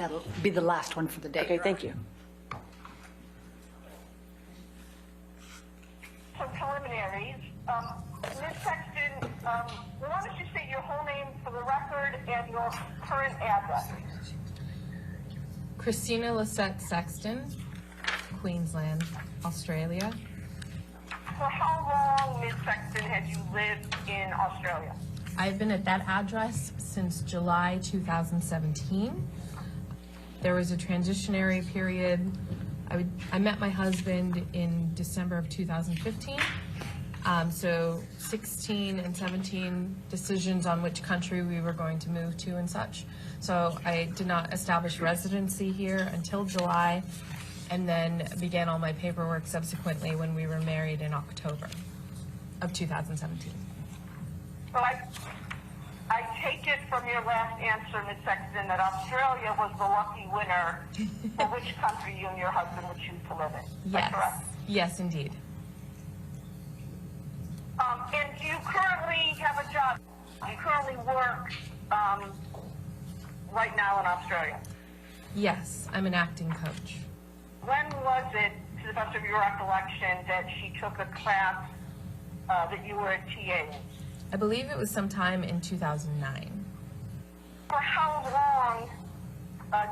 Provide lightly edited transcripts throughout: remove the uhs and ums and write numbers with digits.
that'll be the last one for the day. Okay, thank you. Some preliminaries. Ms. Sexton, why don't you state your whole name for the record and your current address? Christina Lisette Sexton, Queensland, Australia. For how long, Ms. Sexton, had you lived in Australia? I've been at that address since July 2017. There was a transitionary period. I met my husband in December of 2015. So 16 and 17 decisions on which country we were going to move to and such. So I did not establish residency here until July, and then began all my paperwork subsequently when we were married in October of 2017. So I take it from your last answer, Ms. Sexton, that Australia was the lucky winner for which country you and your husband would choose to live in. Is that correct? Yes, indeed. And do you currently have a job? Do you currently work right now in Australia? Yes, I'm an acting coach. When was it, to the best of your recollection, that she took a class that you were a TA in? I believe it was sometime in 2009. For how long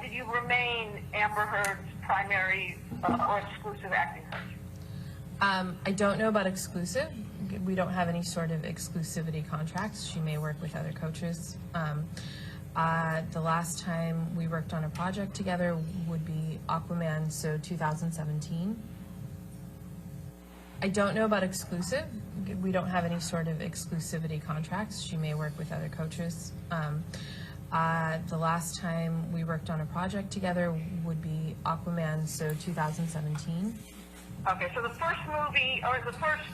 did you remain Amber Heard's primary or exclusive acting coach? I don't know about exclusive. We don't have any sort of exclusivity contracts. She may work with other coaches. The last time we worked on a project together would be Aquaman, so 2017. I don't know about exclusive. We don't have any sort of exclusivity contracts. She may work with other coaches. The last time we worked on a project together would be Aquaman, so 2017. Okay, so the first movie, or the first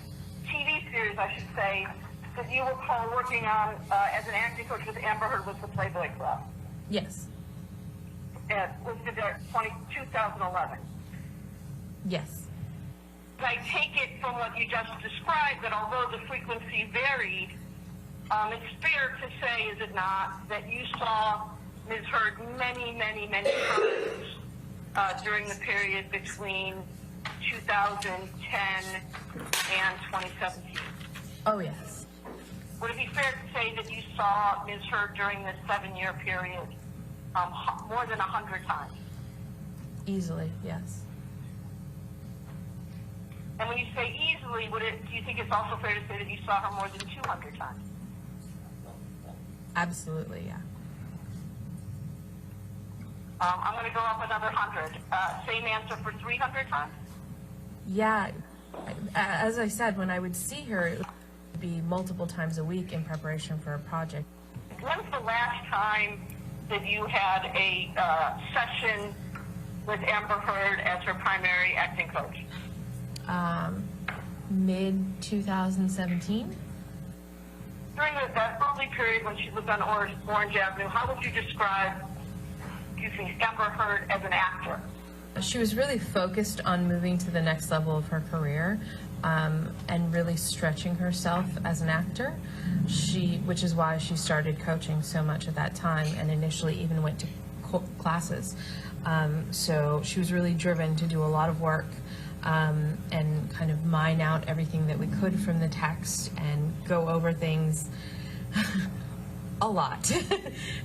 TV series, I should say, that you recall working on as an acting coach with Amber Heard was the Playboy Club. Yes. It was in 2011. Yes. I take it from what you just described that although the frequency varied, it's fair to say, is it not, that you saw Ms. Heard many, many, many times during the period between 2010 and 2017? Oh, yes. Would it be fair to say that you saw Ms. Heard during this 7-year period more than 100 times? Easily, yes. And when you say easily, do you think it's also fair to say that you saw her more than 200 times? Absolutely, yeah. I'm going to go up another 100. Same answer for 300 times? Yeah. As I said, when I would see her, it would be multiple times a week in preparation for a project. When was the last time that you had a session with Amber Heard as her primary acting coach? Mid-2017. During that early period when she lived on Orange Avenue, how would you describe, Amber Heard as an actor? She was really focused on moving to the next level of her career and really stretching herself as an actor, which is why she started coaching so much at that time and initially even went to classes. So she was really driven to do a lot of work and kind of mine out everything that we could from the text and go over things a lot.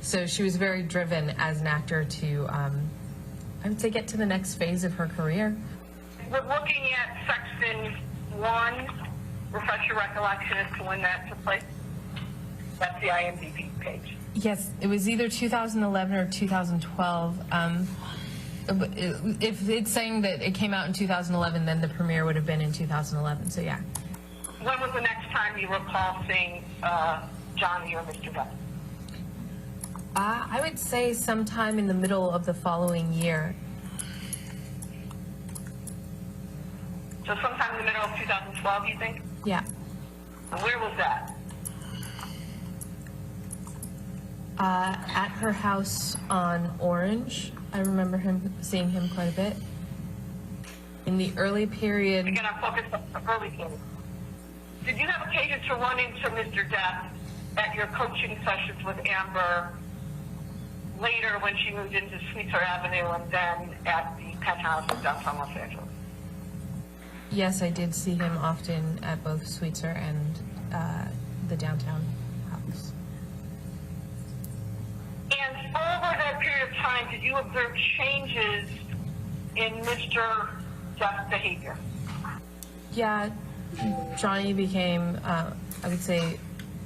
So she was very driven as an actor to, I would say, get to the next phase of her career. We're looking at Section 1. Refresh your recollection as to when that took place. That's the IMDb page. Yes, it was either 2011 or 2012. If it's saying that it came out in 2011, then the premiere would have been in 2011, so yeah. When was the next time you recall seeing Johnny or Mr. Depp? I would say sometime in the middle of the following year. So sometime in the middle of 2012, you think? Yeah. And where was that? At her house on Orange. I remember seeing him quite a bit. In the early period... Again, I'm focused on the early period. Did you have occasion to run into Mr. Depp at your coaching sessions with Amber later when she moved into Sweetser Avenue and then at the penthouse in downtown Los Angeles. Yes, I did see him often at both Sweetser and the downtown house. And over that period of time, did you observe changes in Mr. Depp's behavior? Yeah, Johnny became, I would say,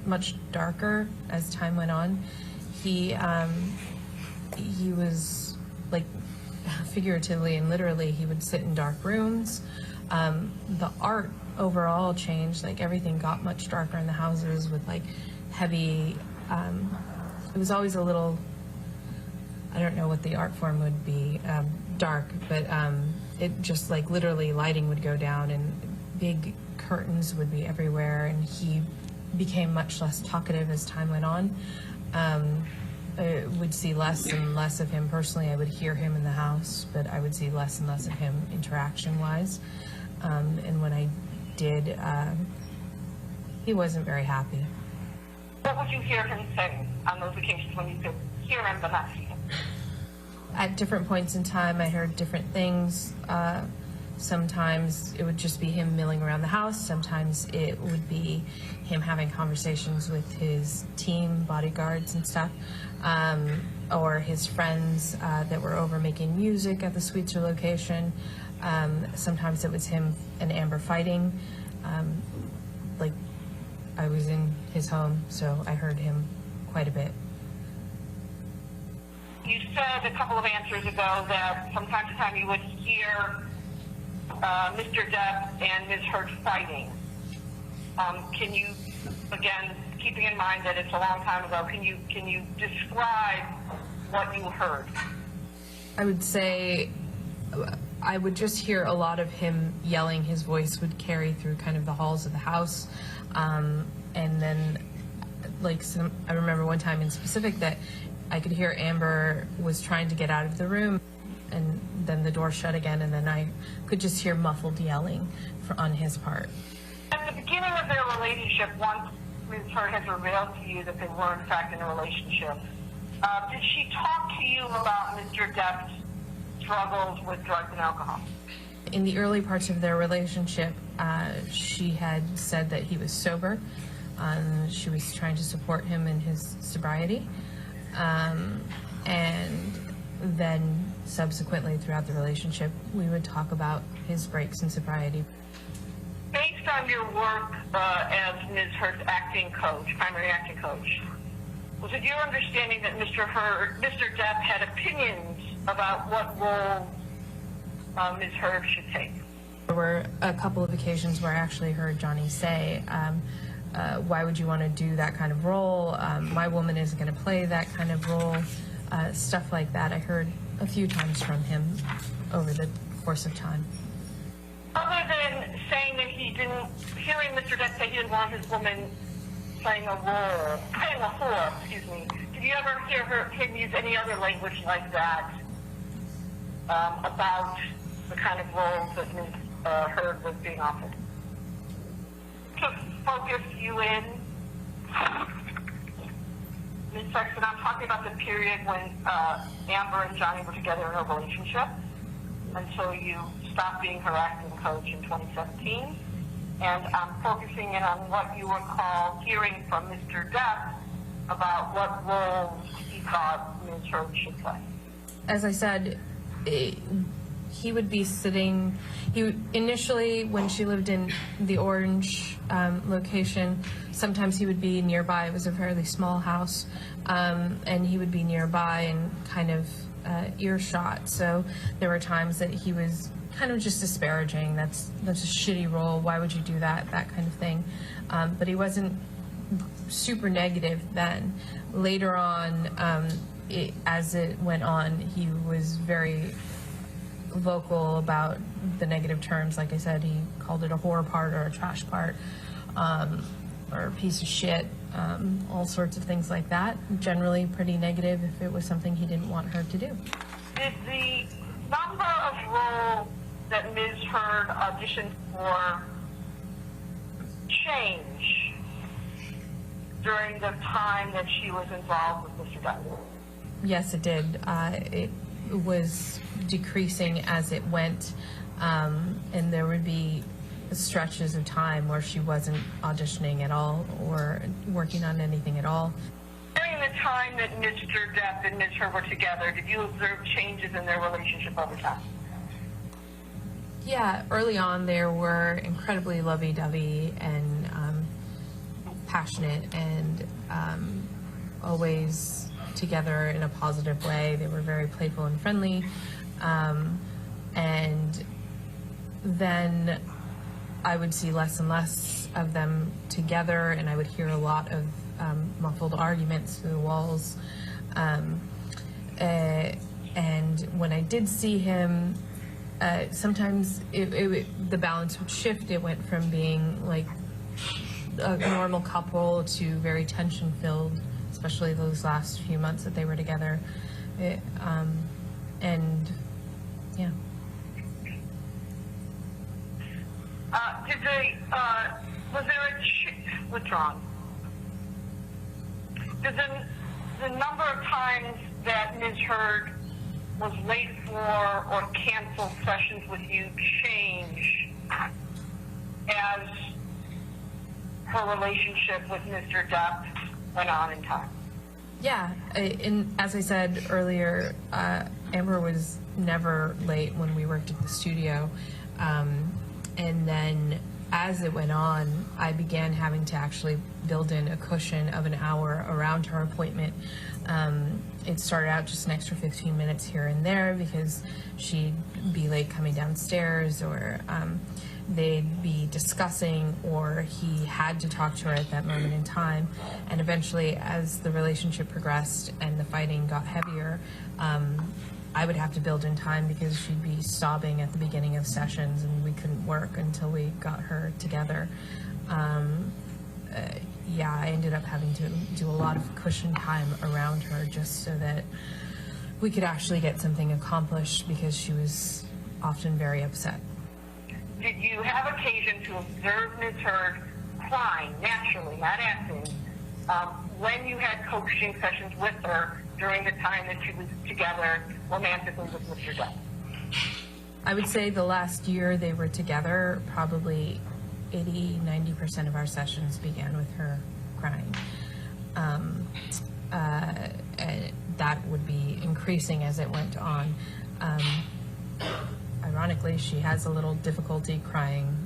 much darker as time went on. He was, like, figuratively and literally, he would sit in dark rooms. The art overall changed, like everything got much darker in the houses with like heavy, it was always a little, I don't know what the art form would be, dark, but it just like literally lighting would go down and big curtains would be everywhere, and he became much less talkative as time went on. I would see less and less of him personally. I would hear him in the house, but I would see less and less of him interaction-wise. And when I did, he wasn't very happy. What would you hear him say on those occasions when you could hear him but not see him? At different points in time, I heard different things. Sometimes it would just be him milling around the house. Sometimes it would be him having conversations with his team, bodyguards and stuff, or his friends that were over making music at the Sweetser location. Sometimes it was him and Amber fighting. Like, I was in his home, so I heard him quite a bit. You said a couple of answers ago that from time to time you would hear Mr. Depp and Ms. Heard fighting. Can you, again, keeping in mind that it's a long time ago, can you describe what you heard? I would say I would just hear a lot of him yelling. His voice would carry through kind of the halls of the house. And then, like, I remember one time in specific that I could hear Amber was trying to get out of the room, and then the door shut again, and then I could just hear muffled yelling on his part. At the beginning of their relationship, once Ms. Heard has revealed to you that they were in fact in a relationship, did she talk to you about Mr. Depp's struggles with drugs and alcohol? In the early parts of their relationship, she had said that he was sober. She was trying to support him in his sobriety. And then subsequently throughout the relationship, we would talk about his breaks in sobriety. Based on your work as Ms. Heard's acting coach, primary acting coach, was it your understanding that Mr. Depp had opinions about what role Ms. Heard should take? There were a couple of occasions where I actually heard Johnny say, why would you want to do that kind of role? My woman isn't going to play that kind of role. Stuff like that I heard a few times from him over the course of time. Other than saying that hearing Mr. Depp say he didn't want his woman playing a whore, did you ever hear him use any other language like that about the kind of roles that Ms. Heard was being offered? To focus you in, Ms. Sexton, I'm talking about the period when Amber and Johnny were together in a relationship until you stopped being her acting coach in 2017. And I'm focusing in on what you recall hearing from Mr. Depp about what roles he thought Ms. Heard should play. As I said, he would be sitting, initially when she lived in the Orange location, sometimes he would be nearby. It was a fairly small house, and he would be nearby and kind of earshot. So there were times that he was kind of just disparaging. That's a shitty role. Why would you do that? That kind of thing. But he wasn't super negative then. Later on, as it went on, he was very vocal about the negative terms. Like I said, he called it a whore part or a trash part, or a piece of shit, all sorts of things like that. Generally pretty negative if it was something he didn't want her to do. Did the number of roles that Ms. Heard auditioned for change during the time that she was involved with Mr. Depp? Yes, it did. It was decreasing as it went, and there would be stretches of time where she wasn't auditioning at all or working on anything at all. During the time that Mr. Depp and Ms. Heard were together, did you observe changes in their relationship over time? Yeah, early on they were incredibly lovey-dovey and passionate and always together in a positive way. They were very playful and friendly. And then I would see less and less of them together, and I would hear a lot of muffled arguments through the walls. And when I did see him, sometimes the balance would shift. It went from being like a normal couple to very tension-filled, especially those last few months that they were together. And yeah. Was there withdrawn? Did the number of times that Ms. Heard was late for or canceled sessions with you change as her relationship with Mr. Depp went on in time? Yeah, as I said earlier, Amber was never late when we worked at the studio. And then as it went on, I began having to actually build in a cushion of an hour around her appointment. It started out just an extra 15 minutes here and there because she'd be late coming downstairs, or they'd be discussing, or he had to talk to her at that moment in time. And eventually, as the relationship progressed and the fighting got heavier, I would have to build in time because she'd be sobbing at the beginning of sessions and we couldn't work until we got her together. Yeah, I ended up having to do a lot of cushion time around her just so that we could actually get something accomplished because she was often very upset. Did you have occasion to observe Ms. Heard crying, naturally, not acting, when you had coaching sessions with her during the time that she was together romantically with Mr. Depp? I would say the last year they were together, probably 80-90% of our sessions began with her crying. And that would be increasing as it went on. Ironically, she has a little difficulty crying,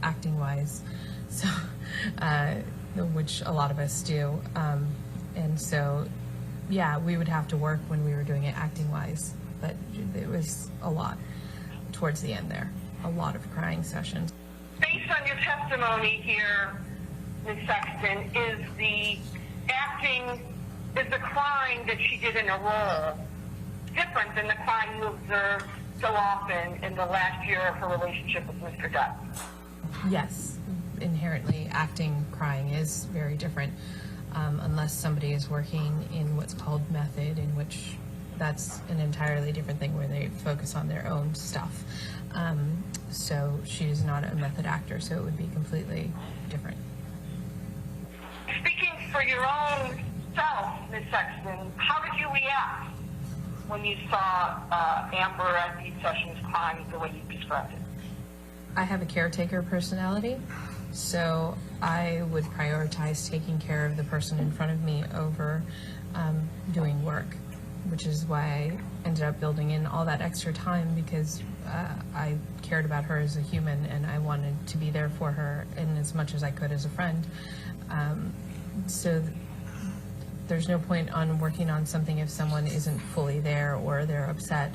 acting-wise, so which a lot of us do. And so, yeah, we would have to work when we were doing it acting-wise, but it was a lot towards the end there, a lot of crying sessions. Based on your testimony here, Ms. Sexton, is the crying that she did in a role different than the crying you observed so often in the last year of her relationship with Mr. Depp? Yes, inherently acting crying is very different, unless somebody is working in what's called method, in which that's an entirely different thing where they focus on their own stuff. So she's not a method actor, so it would be completely different. Speaking for your own self, Ms. Sexton, how did you react when you saw Amber at these sessions crying the way you described it? I have a caretaker personality, so I would prioritize taking care of the person in front of me over doing work, which is why I ended up building in all that extra time, because I cared about her as a human and I wanted to be there for her in as much as I could as a friend. So there's no point on working on something if someone isn't fully there or they're upset.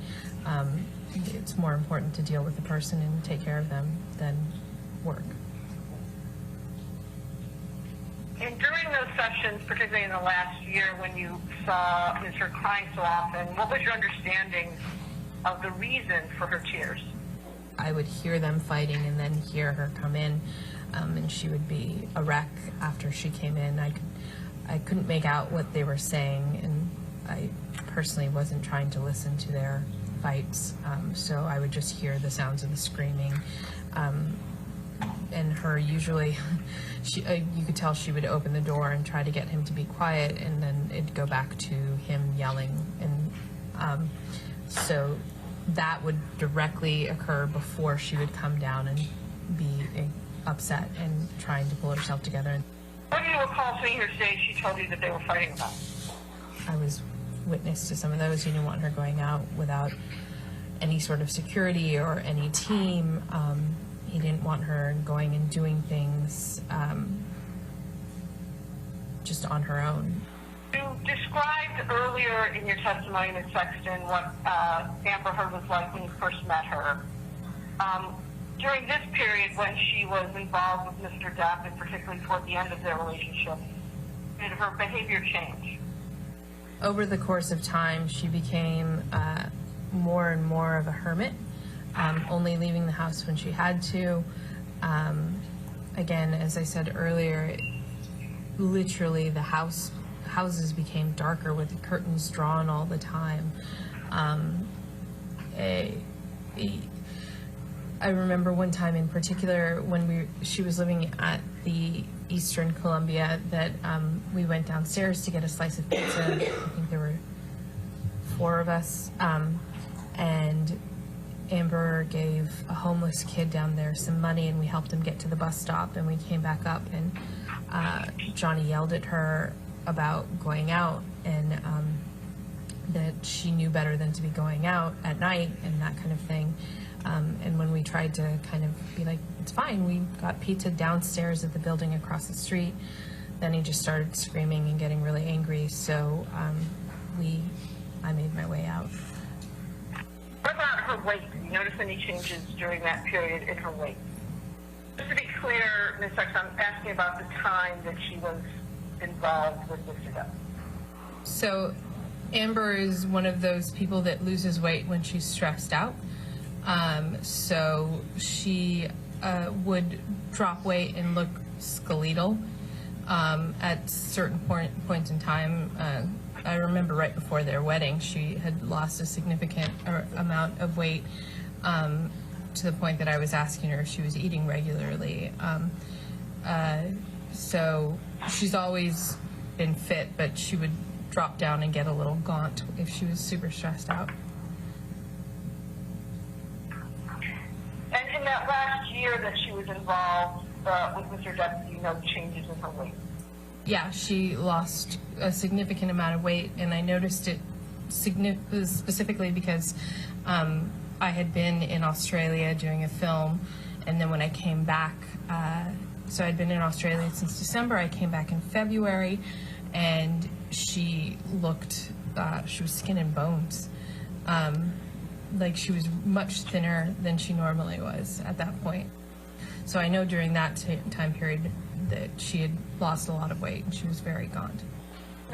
It's more important to deal with the person and take care of them than work. And during those sessions, particularly in the last year when you saw Ms. Heard crying so often, what was your understanding of the reason for her tears? I would hear them fighting and then hear her come in, and she would be a wreck after she came in. I couldn't make out what they were saying, and I personally wasn't trying to listen to their fights, so I would just hear the sounds of the screaming. And her usually, you could tell she would open the door and try to get him to be quiet, and then it'd go back to him yelling, and so that would directly occur before she would come down and be upset and trying to pull herself together. What do you recall seeing her say she told you that they were fighting about? I was witness to some of those. He didn't want her going out without any sort of security or any team. He didn't want her going and doing things just on her own. You described earlier in your testimony, Ms. Sexton, what Amber Heard was like when you first met her. During this period when she was involved with Mr. Depp, and particularly toward the end of their relationship, did her behavior change? Over the course of time, she became more and more of a hermit, only leaving the house when she had to. Again, as I said earlier, literally the houses became darker with the curtains drawn all the time. I remember one time in particular when she was living at the Eastern Columbia that we went downstairs to get a slice of pizza. I think there were 4 of us, and Amber gave a homeless kid down there some money, and we helped him get to the bus stop, and we came back up, and Johnny yelled at her about going out, and that she knew better than to be going out at night and that kind of thing. And when we tried to kind of be like, it's fine, we got pizza downstairs at the building across the street, then he just started screaming and getting really angry, so I made my way out. What about her weight? Did you notice any changes during that period in her weight? Just to be clear, Ms. Sexton, I'm asking about the time that she was involved with Mr. Depp. So Amber is one of those people that loses weight when she's stressed out. So she would drop weight and look skeletal at certain points in time. I remember right before their wedding, she had lost a significant amount of weight to the point that I was asking her if she was eating regularly. So she's always been fit, but she would drop down and get a little gaunt if she was super stressed out. And in that last year that she was involved with Mr. Depp, do you know changes in her weight? Yeah, she lost a significant amount of weight, and I noticed it specifically because I had been in Australia doing a film, and then when I came back, so I'd been in Australia since December, I came back in February, and she looked, she was skin and bones. Like she was much thinner than she normally was at that point. So I know during that time period that she had lost a lot of weight and she was very gaunt.